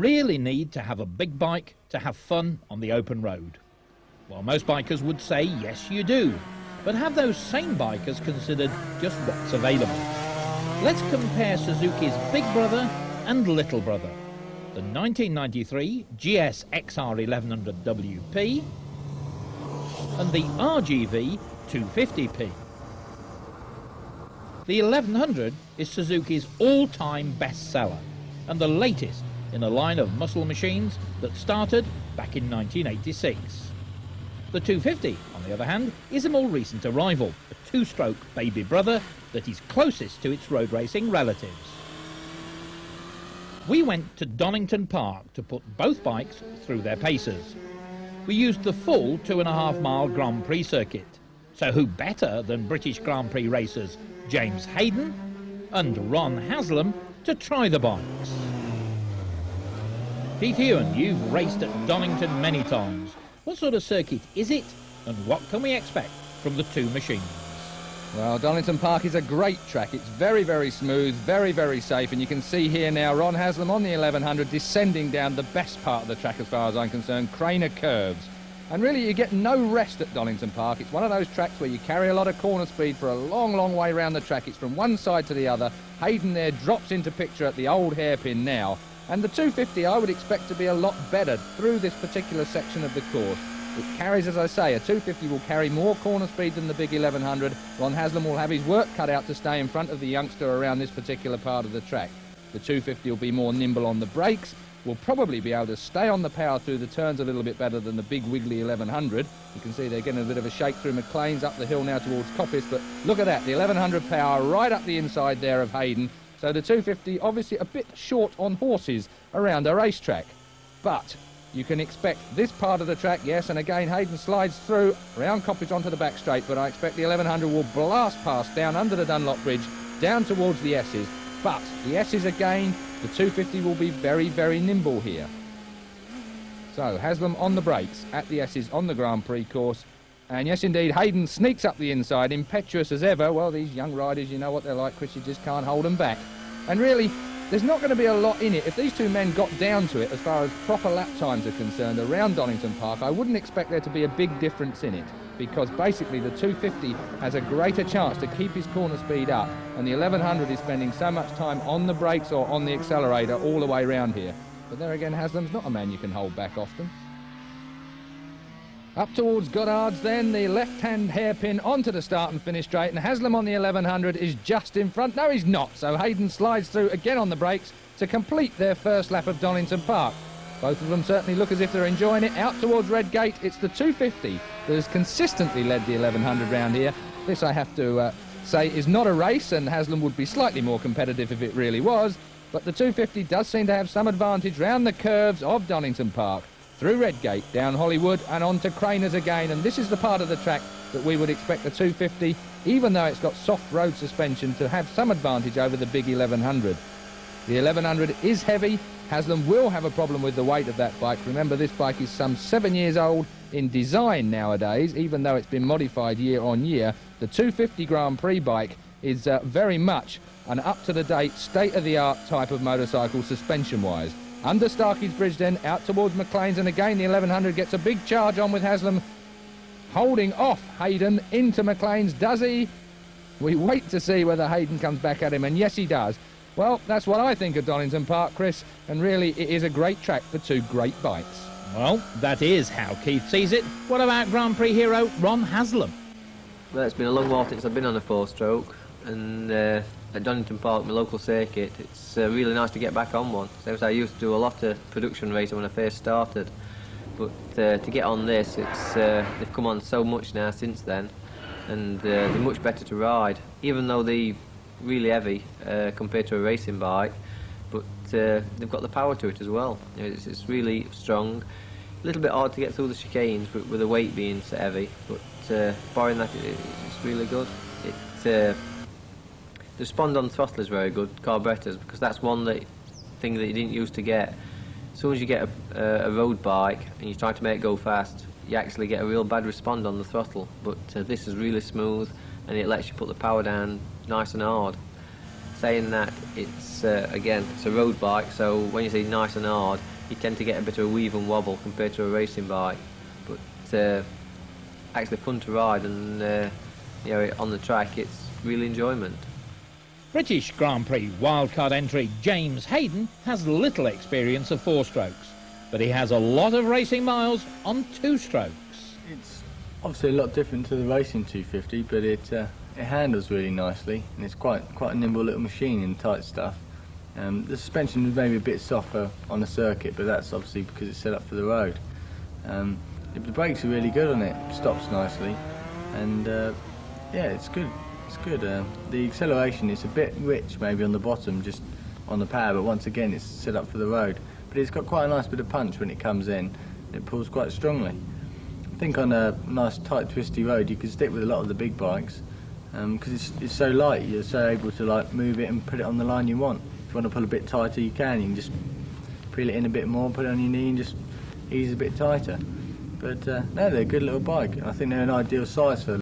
really need to have a big bike to have fun on the open road? Well, most bikers would say yes you do, but have those same bikers considered just what's available? Let's compare Suzuki's big brother and little brother, the 1993 GSXR-1100 WP and the RGV 250p. The 1100 is Suzuki's all-time bestseller and the latest in a line of muscle machines that started back in 1986. The 250, on the other hand, is a more recent arrival, a two-stroke baby brother that is closest to its road racing relatives. We went to Donington Park to put both bikes through their paces. We used the full 2.5-mile Grand Prix circuit. So who better than British Grand Prix racers James Hayden and Ron Haslam to try the bikes? Keith Ewan, you've raced at Donington many times. What sort of circuit is it, and what can we expect from the two machines? Well, Donington Park is a great track. It's very, very smooth, very, very safe, and you can see here now Ron Haslam on the 1100 descending down the best part of the track as far as I'm concerned, Craner curves. And really you get no rest at Donington Park. It's one of those tracks where you carry a lot of corner speed for a long, long way around the track. It's from one side to the other. Hayden there drops into picture at the old hairpin now. And the 250 I would expect to be a lot better through this particular section of the course. It carries, as I say, a 250 will carry more corner speed than the big 1100. Ron Haslam will have his work cut out to stay in front of the youngster around this particular part of the track. The 250 will be more nimble on the brakes. Will probably be able to stay on the power through the turns a little bit better than the big wiggly 1100. You can see they're getting a bit of a shake through McLean's up the hill now towards Coppice, but look at that, the 1100 power right up the inside there of Hayden. So the 250 obviously a bit short on horses around a racetrack. But you can expect this part of the track, yes, and again Hayden slides through around Coppice onto the back straight, but I expect the 1100 will blast past down under the Dunlop Bridge, down towards the S's. But the S's again, the 250 will be very, very nimble here. So Haslam on the brakes at the S's on the Grand Prix course. And yes, indeed, Hayden sneaks up the inside, impetuous as ever. Well, these young riders, you know what they're like, Chris, you just can't hold them back. And really, there's not going to be a lot in it. If these two men got down to it, as far as proper lap times are concerned, around Donington Park, I wouldn't expect there to be a big difference in it, because basically the 250 has a greater chance to keep his corner speed up, and the 1100 is spending so much time on the brakes or on the accelerator all the way around here. But there again, Haslam's not a man you can hold back often. Up towards Goddard's then, the left-hand hairpin onto the start and finish straight, and Haslam on the 1100 is just in front. No, he's not, so Hayden slides through again on the brakes to complete their first lap of Donington Park. Both of them certainly look as if they're enjoying it. Out towards Redgate, it's the 250 that has consistently led the 1100 round here. This, I have to say, is not a race, and Haslam would be slightly more competitive if it really was, but the 250 does seem to have some advantage round the curves of Donington Park, through Redgate, down Hollywood and on to Craners again, and this is the part of the track that we would expect the 250, even though it's got soft road suspension, to have some advantage over the big 1100. The 1100 is heavy. Haslam will have a problem with the weight of that bike. Remember, this bike is some 7 years old in design nowadays, even though it's been modified year on year. The 250 Grand Prix bike is very much an up-to-the-date, state-of-the-art type of motorcycle suspension-wise. Under Starkey's Bridge then, out towards McLean's, and again the 1100 gets a big charge on with Haslam, holding off Hayden into McLean's. Does he? We wait to see whether Hayden comes back at him, and yes he does. Well, that's what I think of Donington Park, Chris, and really it is a great track for two great bikes. Well, that is how Keith sees it. What about Grand Prix hero Ron Haslam? Well, it's been a long while since I've been on a four-stroke, and at Donington Park, my local circuit, it's really nice to get back on one. So I used to do a lot of production racing when I first started, but to get on this, it's they've come on so much now since then, and they're much better to ride, even though they're really heavy compared to a racing bike, but they've got the power to it as well. You know, it's really strong. A little bit hard to get through the chicanes with the weight being so heavy, but barring that, it's really good. The respond on throttle is very good, carburetors, because that's one thing that you didn't used to get. As soon as you get a road bike and you try to make it go fast, you actually get a real bad respond on the throttle. But this is really smooth, and it lets you put the power down nice and hard. Saying that, it's again, it's a road bike, so when you say nice and hard, you tend to get a bit of a weave and wobble compared to a racing bike. But actually fun to ride, and you know, on the track it's real enjoyment. British Grand Prix wildcard entry James Hayden has little experience of four-strokes, but he has a lot of racing miles on two-strokes. It's obviously a lot different to the racing 250, but it handles really nicely, and it's quite a nimble little machine in tight stuff. The suspension is maybe a bit softer on the circuit, but that's obviously because it's set up for the road. The brakes are really good on it, stops nicely, and yeah, it's good. It's good. The acceleration is a bit rich maybe on the bottom, just on the power, but once again it's set up for the road. But it's got quite a nice bit of punch when it comes in. It pulls quite strongly. I think on a nice tight twisty road you can stick with a lot of the big bikes because it's so light, you're so able to like move it and put it on the line you want. If you want to pull a bit tighter you can just peel it in a bit more, put it on your knee and just ease a bit tighter. But no, they're a good little bike. I think they're an ideal size for